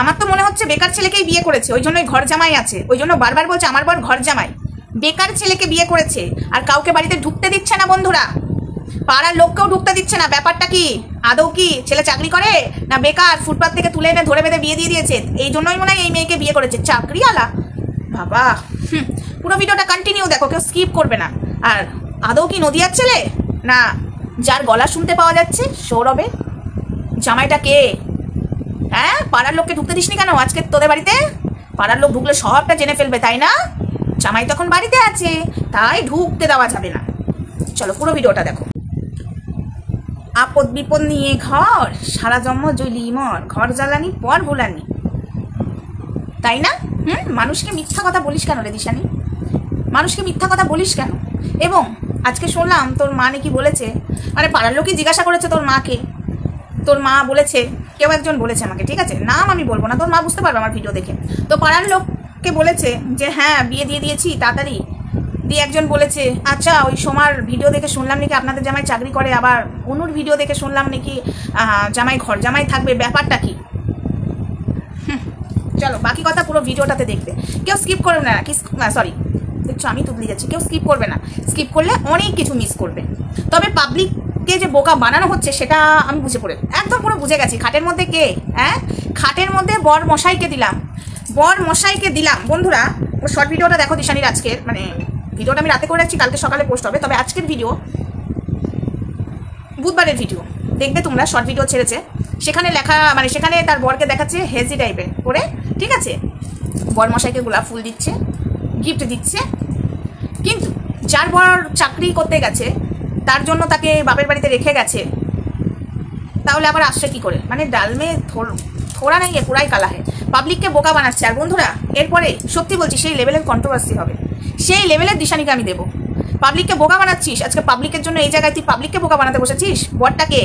আমার তো মনে হচ্ছে বেকার ছেলেকেই বিয়ে করেছে, ওই জন্যই ঘর জামাই আছে, ওই জন্য বারবার বলছে আমার বর ঘর জামাই। বেকার ছেলেকে বিয়ে করেছে আর কাউকে বাড়িতে ঢুকতে দিচ্ছে না বন্ধুরা, পাড়ার লোককেও ঢুকতে দিচ্ছে না। ব্যাপারটা কি? আদৌ কি ছেলে চাকরি করে না বেকার, ফুটপাথ থেকে তুলে এনে ধরে বেঁধে বিয়ে দিয়ে দিয়েছে? এই জন্যই মনে হয় এই মেয়েকে বিয়ে করেছে, চাকরিওয়ালা। বাবা, পুরো ভিডিওটা কন্টিনিউ দেখো, কেউ স্কিপ করবে না। আর আদৌ কি নদিয়ার ছেলে না যার গলা শুনতে পাওয়া যাচ্ছে সৌরভে? জামাইটা কে? হ্যাঁ, পাড়ার লোককে ঢুকতে দিসনি কেন আজকে তোদের বাড়িতে? পাড়ার লোক ঢুকলে সবটা জেনে ফেলবে, তাই না? জামাই তখন বাড়িতে আছে, তাই ঢুকতে দেওয়া যাবে না। চলো পুরো ভিডিওটা দেখো। আপদ বিপদ নিয়ে ঘর, সারা জন্ম জলি মর, ঘর জ্বালানি পর ভুলানি, তাই না? মানুষকে মিথ্যা কথা বলিস কেন রে দিশানি? মানুষকে মিথ্যা কথা বলিস কেন? এবং আজকে শুনলাম তোর মা নাকি বলেছে, মানে পাড়ার লোকই জিজ্ঞাসা করেছে তোর মাকে, তোর মা বলেছে, কেউ একজন বলেছে আমাকে, ঠিক আছে নাম আমি বলবো না, তোর মা বুঝতে পারবে আমার ভিডিও দেখে। তো পাড়ার লোককে বলেছে যে হ্যাঁ বিয়ে দিয়ে দিয়েছি তাড়াতাড়ি। দিয়ে একজন বলেছে আচ্ছা ওই সোমার ভিডিও দেখে শুনলাম নাকি আপনাদের জামাই চাকরি করে, আবার অনুর ভিডিও দেখে শুনলাম নাকি জামাই ঘর জামাই থাকবে, ব্যাপারটা কি? চলো বাকি কথা পুরো ভিডিওটাতে দেখবে, কেউ স্কিপ করবে না। কি সরি, দেখছো আমি তুবলি যাচ্ছি, কেউ স্কিপ করবে না, স্কিপ করলে অনেক কিছু মিস করবে। তবে পাবলিককে যে বোকা বানানো হচ্ছে সেটা আমি বুঝে পড়ে একদম পুরো বুঝে গেছি। খাটের মধ্যে কে? হ্যাঁ, খাটের মধ্যে বর মশাইকে দিলাম, বর মশাইকে দিলাম। বন্ধুরা শর্ট ভিডিওটা দেখো দিশানির আজকের, মানে ভিডিওটা আমি রাতে করে রাখছি, কালকে সকালে পোস্ট হবে, তবে আজকের ভিডিও বুধবারের ভিডিও দেখবে তোমরা। শর্ট ভিডিও ছেড়েছে, সেখানে লেখা মানে সেখানে তার বরকে দেখাচ্ছে হেজি টাইপের করে, ঠিক আছে? বর মশাইকে গোলাপ ফুল দিচ্ছে, গিফট দিচ্ছে, কিন্তু যার বর চাকরি করতে গেছে তার জন্য তাকে বাপের বাড়িতে রেখে গেছে, তাহলে আবার আসছে কি করে? মানে ডালমে থোড়া নাই পুরাই কালা হয়, পাবলিককে বোকা বানাচ্ছে। আর বন্ধুরা এরপরে সত্যি বলছি সেই লেভেলের কন্ট্রোভার্সি হবে, সেই লেভেলের দিশানিকে আমি দেবো। পাবলিককে বোকা বানাচ্ছিস আজকে, পাবলিকের জন্য এই জায়গায় তুই পাবলিককে বোকা বানাতে বসেছিস। বরটাকে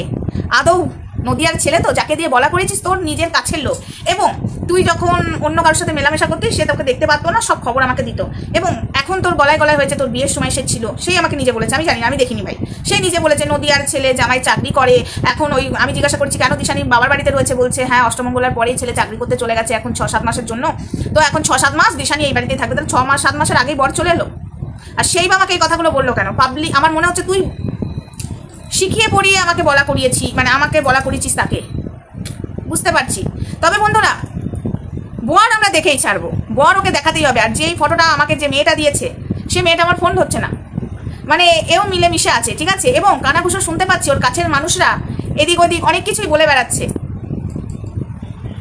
আদৌ নদিয়ার ছেলে তো, যাকে দিয়ে বলা করেছিস তোর নিজের কাছের লোক, এবং তুই যখন অন্য কারোর সাথে মেলামেশা করতিস সে তোকে দেখতে পারতো না, সব খবর আমাকে দিত। এবং এখন তোর গলায় গলায় হয়েছে, তোর বিয়ের সময় সে ছিল, সেই আমাকে নিজে বলেছে, আমি জানি না, আমি দেখিনি ভাই, সেই নিজে বলেছে নদিয়ার ছেলে জামাই চাকরি করে। এখন ওই আমি জিজ্ঞাসা করছি কেন দিশানি বাবার বাড়িতে রয়েছে, বলছে হ্যাঁ অষ্টমঙ্গলার পরেই ছেলে চাকরি করতে চলে গেছে, এখন 6-7 মাসের জন্য। তো এখন 6-7 মাস দিশানি এই বাড়িতেই থাকবে, তাহলে 6-7 মাসের আগেই বর চলে এলো। আর সেই বা আমাকে এই কথাগুলো বললো কেন? পাবলিক আমার মনে হচ্ছে তুই শিখিয়ে পড়িয়ে আমাকে বলা করিয়েছি, মানে আমাকে বলা করিয়েছিস তাকে, বুঝতে পারছি। তবে বন্ধুরা বর আমরা দেখেই ছাড়বো, বর ওকে দেখাতেই হবে। আর যেই ফটোটা আমাকে যে মেয়েটা দিয়েছে সে মেয়েটা আমার ফোন ধরছে না, মানে এও মিলেমিশে আছে, ঠিক আছে? এবং কানাঘুষো শুনতে পাচ্ছি ওর কাছের মানুষরা এদিক ওদিক অনেক কিছুই বলে বেড়াচ্ছে।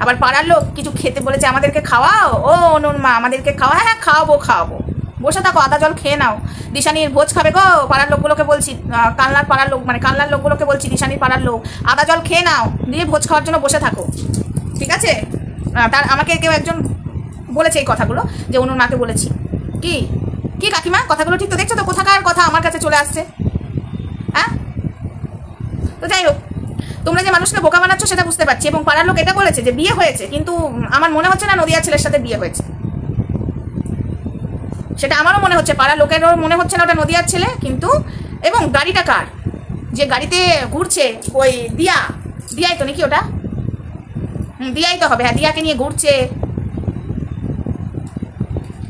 আবার পাড়ার লোক কিছু খেতে বলেছে, আমাদেরকে খাওয়াও, ও অনুর মা আমাদেরকে খাওয়া, হ্যাঁ খাওয়াবো খাওয়াবো, বসে থাকো আদা জল খেয়ে নাও, দিশানির ভোজ খাবে গো। পাড়ার লোকগুলোকে বলছি, কানলার পাড়ার লোক মানে কানলার লোকগুলোকে বলছি দিশানির পাড়ার লোক, আদা জল খেয়ে নাও, দিয়ে ভোজ খাওয়ার জন্য বসে থাকো, ঠিক আছে? তার আমাকে কেউ একজন বলেছে এই কথাগুলো, যে অনুর মাকে বলেছি। কি কি কাকিমা কথাগুলো ঠিক তো? দেখছো তো কোথাকার কথা আমার কাছে চলে আসছে, হ্যাঁ? তো যাই হোক, তোমরা যে মানুষকে বোকা বানাচ্ছ সেটা বুঝতে পারছি। এবং পাড়ার লোক এটা বলেছে যে বিয়ে হয়েছে, কিন্তু আমার মনে হচ্ছে না নদিয়ার ছেলের সাথে বিয়ে হয়েছে, সেটা আমারও মনে হচ্ছে, পাড়ার লোকেরও মনে হচ্ছে না ওটা নদিয়ার ছেলে। কিন্তু এবং গাড়িটা কার, যে গাড়িতে ঘুরছে ওই দিয়াই তো নাকি ওটা? দিয়াই তো হবে, হ্যাঁ দিয়াকে নিয়ে ঘুরছে,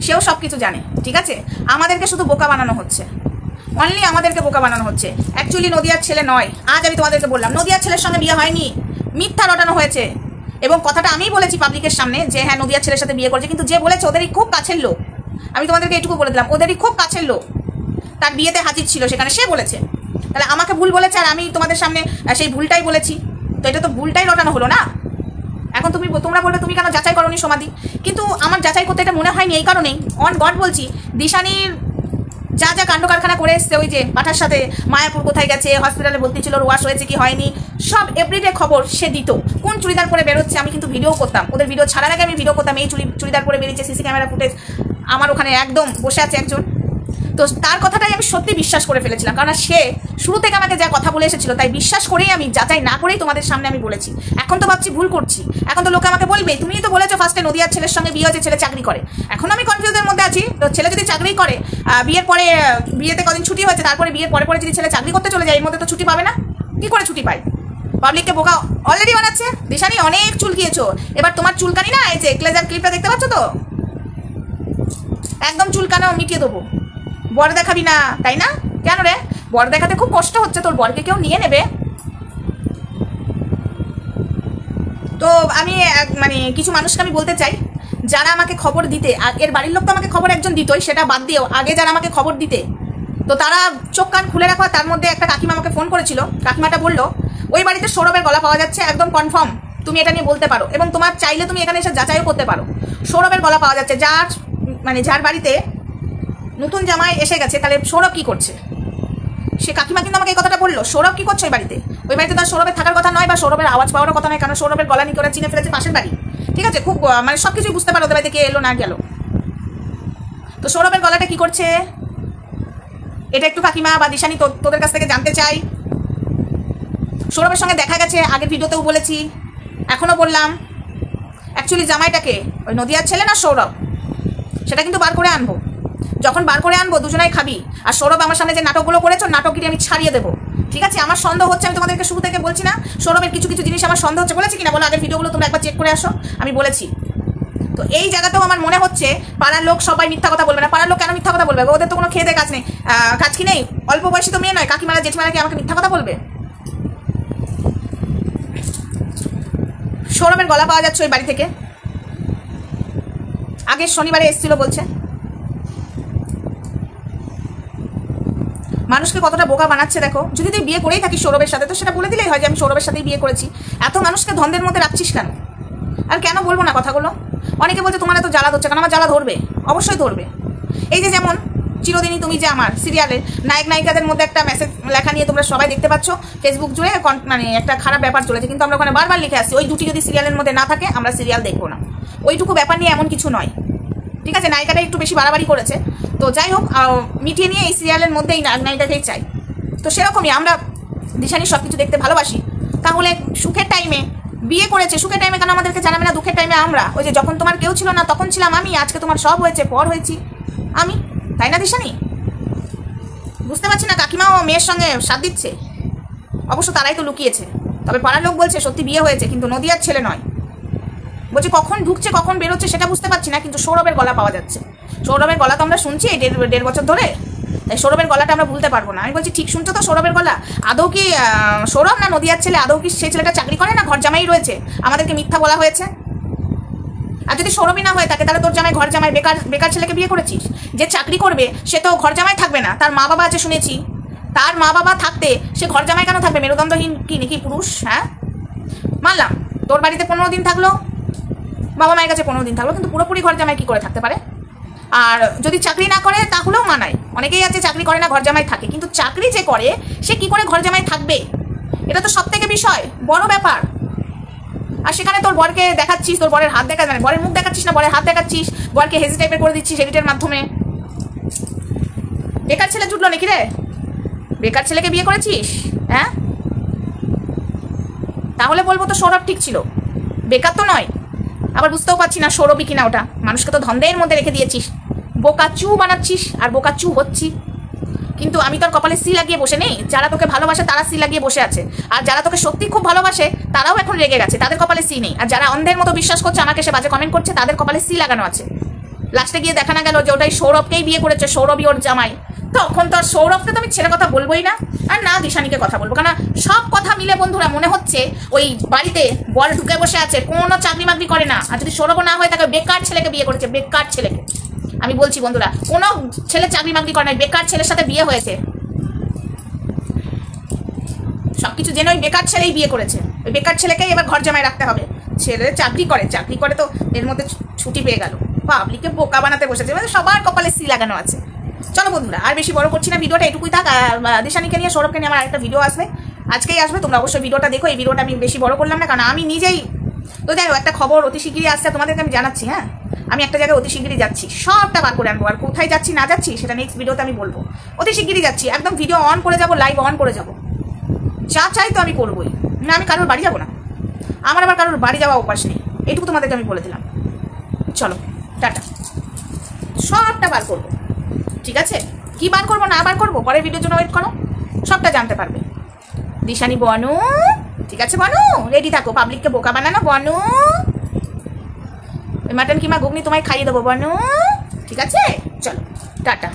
সেও সব কিছু জানে, ঠিক আছে? আমাদেরকে শুধু বোকা বানানো হচ্ছে, অনলি আমাদেরকে বোকা বানানো হচ্ছে। অ্যাকচুয়ালি নদিয়ার ছেলে নয়, আজ আমি তোমাদেরকে বললাম নদিয়ার ছেলের সঙ্গে বিয়ে হয়নি, মিথ্যা রটানো হয়েছে। এবং কথাটা আমিই বলেছি পাবলিকের সামনে যে হ্যাঁ নদিয়ার ছেলের সাথে বিয়ে করেছে, কিন্তু যে বলেছে ওদেরই খুব কাছের লোক, আমি তোমাদেরকে এটুকু বলে দিলাম, ওদেরই খুব কাছের লোক, তার বিয়েতে হাজির ছিল সেখানে, সে বলেছে। তাহলে আমাকে ভুল বলেছে আর আমি তোমাদের সামনে সেই ভুলটাই বলেছি, তো এটা তো ভুলটাই রটানো হলো না। এখন তোমরা বলবে তুমি কেন যাচাই করোনি সমাধি, কিন্তু আমার যাচাই করতে এটা মনে হয়নি এই কারণেই, অন গড বলছি, দিশানির যা যা কাণ্ড কারখানা করে এসছে, ওই যে পাঠার সাথে মায়াপুর কোথায় গেছে, হসপিটালে ভর্তি ছিল, ওয়াশ হয়েছে কি হয়নি, সব এভরিডে খবর সে দিত। কোন চুড়িদার পরে বেরোচ্ছে আমি কিন্তু ভিডিও করতাম, ওদের ভিডিও ছাড়ার আগে আমি ভিডিও করতাম, এই চুড়িদার পরে বেরিয়েছে, সিসি ক্যামেরা ফুটেজ আমার ওখানে একদম বসে আছে একজন। তো তার কথাটাই আমি সত্যি বিশ্বাস করে ফেলেছিলাম, কারণ সে শুরু থেকে আমাকে যা কথা বলে এসেছিল তাই বিশ্বাস করেই আমি যাচাই না করেই তোমাদের সামনে আমি বলেছি। এখন তো ভাবছি ভুল করছি, এখন তো লোকে আমাকে বলবে তুমিই তো বলেছো ফার্স্টে নদিয়ার ছেলের সঙ্গে বিয়ে হয়েছে, ছেলে চাকরি করে। এখন আমি কনফিউজের মধ্যে আছি, তো ছেলে যদি চাকরি করে, বিয়ের পরে বিয়েতে কদিন ছুটি হয়েছে, তারপরে বিয়ের পরে পরে যদি ছেলে চাকরি করতে চলে যায়, এর মধ্যে তো ছুটি পাবে না, কি করে ছুটি পায়? পাবলিককে বোকা অলরেডি বানাচ্ছে। দিশানি অনেক চুলকিয়েছো, এবার তোমার চুলকানি না, এই যে ক্লেজার ক্লিপটা দেখতে পাচ্ছ তো, একদম চুলকানো মিটিয়ে দেবো। বর দেখাবি না তাই না? কেন রে? বর দেখাতে খুব কষ্ট হচ্ছে, তোর বরকে কেউ নিয়ে নেবে? তো আমি মানে কিছু মানুষকে আমি বলতে চাই, যারা আমাকে খবর দিতে, এর বাড়ির লোক তো আমাকে খবর একজন দিতই, সেটা বাদ দিয়েও আগে যারা আমাকে খবর দিতে, তো তারা চোখ কান খুলে রাখো। তার মধ্যে একটা কাকিমা আমাকে ফোন করেছিল, কাকিমাটা বললো ওই বাড়িতে সৌরভের গলা পাওয়া যাচ্ছে, একদম কনফার্ম, তুমি এটা নিয়ে বলতে পারো এবং তোমার চাইলে তুমি এখানে এসে যাচাইও করতে পারো। সৌরভের গলা পাওয়া যাচ্ছে, যার বাড়িতে নতুন জামাই এসে গেছে, তাহলে সৌরভ কি করছে? সে কাকিমা কিন্তু আমাকে এই কথাটা বললো, সৌরভ কি করছে ওই বাড়িতে? ওই বাড়িতে তার সৌরভের থাকার কথা নয় বা সৌরভের আওয়াজ পাওয়ার কথা নয়, কারণ সৌরভের গলা নিয়ে ওরা চিনে ফেলেছে পাশের বাড়ি। ঠিক আছে, খুব মানে সব কিছুই বুঝতে পারো ওদের বাড়িতে কে এলো না গেল। তো সৌরভের গলাটা কি করছে এটা একটু কাকিমা বা দিশানি তোদের কাছ থেকে জানতে চাই। সৌরভের সঙ্গে দেখা গেছে, আগের ভিডিওতেও বলেছি, এখনও বললাম। অ্যাকচুয়ালি জামাইটাকে ওই নদিয়ার ছেলে না সৌরভ, সেটা কিন্তু বার করে আনবো। যখন বার করে আনবো দুজনাই খাবি। আর সৌরভ আমার সামনে যে নাটকগুলো করেছো, নাটকটি আমি ছাড়িয়ে দেবো। ঠিক আছে, আমার সন্দেহ হচ্ছে, আমি তোমাদেরকে শুরু থেকে বলছি না, সৌরভের কিছু কিছু জিনিস আমার সন্দেহ হচ্ছে। বলেছি কিনা বলো, আগের ভিডিওগুলো তোমরা একবার চেক করে আসো, আমি বলেছি। তো এই জায়গাতেও আমার মনে হচ্ছে পাড়ার লোক সবাই মিথ্যা কথা বলবে না। পাড়ার লোক কেন মিথ্যা কথা বলবে? ওদের তো কোনো খেয়ে দেয় কাজ নেই, কাজ কি নেই? অল্প বয়সী তো মেয়ে নয়, কাকিমারা জেঠিমারা কি আমাকে মিথ্যা কথা বলবে? সৌরভের গলা পাওয়া যাচ্ছে ওই বাড়ি থেকে, আগের শনিবারে এসেছিল বলছে। মানুষকে কতটা বোকা বানাচ্ছে দেখো। যদি তুই বিয়ে করেই থাকিস সৌরভের সাথে, তো সেটা বলে দিলেই হয় যে আমি সৌরভের সাথেই বিয়ে করেছি। এত মানুষকে ধন্দের মধ্যে রাখছিস কেন? আর কেন বলবো না কথাগুলো? অনেকে বলছে তোমার এত জ্বালা ধরছে কেন? আমার জ্বালা ধরবে, অবশ্যই ধরবে। এই যে যেমন চিরদিনই তুমি যে আমার সিরিয়ালের নায়ক নায়িকাদের মধ্যে একটা মেসেজ লেখা নিয়ে তোমরা সবাই দেখতে পাচ্ছ ফেসবুক জুড়ে, মানে একটা খারাপ ব্যাপার চলেছে, কিন্তু আমরা ওখানে বারবার লিখে আসছি ওই দুটি যদি সিরিয়ালের মধ্যে না থাকে আমরা সিরিয়াল দেখবো না। ওইটুকু ব্যাপার নিয়ে এমন কিছু নয়। ঠিক আছে, নায়িকাটা একটু বেশি বাড়াবাড়ি করেছে, তো যাই হোক, মিটিয়ে নিয়ে এই সিরিয়ালের মধ্যেই নায়িকাকেই চাই। তো সেরকমই আমরা দিশানি সব কিছু দেখতে ভালোবাসি। তাহলে সুখের টাইমে বিয়ে করেছে, সুখের টাইমে কেন আমাদেরকে জানাবে না? দুঃখের টাইমে আমরা, ওই যে যখন তোমার কেউ ছিল না তখন ছিলাম আমি, আজকে তোমার সব হয়েছে, পর হয়েছি আমি, তাই না দিশানি? বুঝতে পারছি না কাকিমাও মেয়ের সঙ্গে সাথ দিচ্ছে। অবশ্য তারাই তো লুকিয়েছে, তবে পাড়ার লোক বলছে সত্যি বিয়ে হয়েছে, কিন্তু নদিয়ার ছেলে নয়। বলছে কখন ঢুকছে কখন বেরোচ্ছে সেটা বুঝতে পারছি না, কিন্তু সৌরভের গলা পাওয়া যাচ্ছে। সৌরভের গলা তো আমরা শুনছি এই 1.5 বছর ধরে, তাই সৌরভের গলাটা আমরা ভুলতে পারবো না। আমি বলছি ঠিক শুনছো তো? সৌরভের গলা আদৌ কি সৌরভ না নদিয়ার ছেলে? আদৌ কি সেই ছেলেটা চাকরি করে না ঘর জামাই রয়েছে? আমাদেরকে মিথ্যা বলা হয়েছে। আর যদি সৌরভই না হয়ে থাকে তাহলে তোর জামাই ঘর জামাই বেকার ছেলেকে বিয়ে করেছিস। যে চাকরি করবে সে তো ঘর জামাই থাকবে না, তার মা বাবা আছে শুনেছি। তার মা বাবা থাকতে সে ঘর জামাই কেন থাকবে? মেরুদণ্ডহীন কি নাকি পুরুষ? হ্যাঁ মানলাম, তোর বাড়িতে 15 দিন থাকলো, বাবা মায়ের কাছে 15 দিন থাকলো, কিন্তু পুরোপুরি ঘর জামাই কি করে থাকতে পারে? আর যদি চাকরি না করে তাহলেও মানায়। অনেকেই আছে চাকরি করে না ঘর জামাই থাকে, কিন্তু চাকরি যে করে সে কি করে ঘর জামাই থাকবে? এটা তো সব থেকে বিষয় বড় ব্যাপার। আর সেখানে তোর বরকে দেখাচ্ছিস, তোর বরের হাত দেখা, মানে বরের মুখ দেখাচ্ছিস না, বরের হাত দেখাচ্ছিস, বরকে হেজি টাইপের করে দিচ্ছিস এডিটের মাধ্যমে। বেকার ছেলে জুটলো নাকি রে? বেকার ছেলেকে বিয়ে করেছিস? হ্যাঁ, তাহলে বলবো তো সৌরভ ঠিক ছিল, বেকার তো নয়। আবার বুঝতেও পারছি না সৌরভই কিনা ওটা। মানুষকে তো ধন্দের মধ্যে রেখে দিয়েছিস, বোকা চু বানাচ্ছিস আর বোকা চু হচ্ছি। কিন্তু আমি তোর কপালে সি লাগিয়ে বসে নেই। যারা তোকে ভালোবাসে তারা সি লাগিয়ে বসে আছে, আর যারা তোকে সত্যি খুব ভালোবাসে তারাও এখন রেগে গেছে, তাদের কপালে সি নেই। আর যারা অন্ধের মতো বিশ্বাস করছে আমাকে সে বাজে কমেন্ট করছে, তাদের কপালে সি লাগানো আছে। লাস্টে গিয়ে দেখা না গেল যে ওটাই সৌরভকেই বিয়ে করেছে, সৌরভই ওর জামাই। তখন তো আর সৌরভকে তো আমি ছেলে কথা বলবোই না, আর না দিশানিকে কথা বলবো। কারণ সব কথা মিলে বন্ধুরা মনে হচ্ছে ওই বাড়িতে বর ঢুকে বসে আছে, কোনো চাকরি বাকরি করে না। আর যদি সৌরভ না হয় তাকে বেকার ছেলেকে বিয়ে করেছে, বেকার ছেলেকে। আমি বলছি বন্ধুরা, কোনো ছেলে চাকরি বাকরি করে না, বেকার ছেলের সাথে বিয়ে হয়েছে। সবকিছু জেনে ওই বেকার ছেলেই বিয়ে করেছে, ওই বেকার ছেলেকেই এবার ঘর জামাই রাখতে হবে। ছেলে চাকরি করে তো এর মধ্যে ছুটি পেয়ে গেল, পাবলিককে বোকা বানাতে বসেছে। মানে সবার কপালে সি লাগানো আছে। চলো বন্ধুরা, আর বেশি বড় করছি না, ভিডিওটা এটুকুই থাক। দিশানিকে নিয়ে সৌরভকে নিয়ে আমার একটা ভিডিও আসবে, আজকেই আসবে, তোমরা অবশ্যই ভিডিওটা দেখো। এই ভিডিওটা আমি বেশি বড় করলাম না, কারণ আমি নিজেই তো যাই হোক, একটা খবর অতি শিগগিরই আসছে, তোমাদেরকে আমি জানাচ্ছি। হ্যাঁ, আমি একটা জায়গায় অতি শিগগিরই যাচ্ছি, সবটা বার করে আনবো। আর কোথায় যাচ্ছি না যাচ্ছি সেটা নেক্সট ভিডিওতে আমি বলবো। অতি শিগগিরই যাচ্ছি, একদম ভিডিও অন করে যাবো, লাইভ অন করে যাবো, যা চাই তো আমি করবোই না। আমি কারোর বাড়ি যাবো না, আমার আবার কারোর বাড়ি যাওয়া অভ্যাস নেই, এইটুকু তোমাদেরকে আমি বলে দিলাম। চলো টাটা, সবটা বার করবো, ঠিক আছে? কি বার করবো না বার করবো পরের ভিডিওর জন্য ওয়েট করো, সবটা জানতে পারবে। দিশানি বনু। ঠিক আছে বনু, রেডি থাকো, পাবলিককে বোকা বানানো বনু। ওই মাটন কিমা ঘুগনি তোমায় খাইয়ে দেবো বনু, ঠিক আছে? চলো টাটা।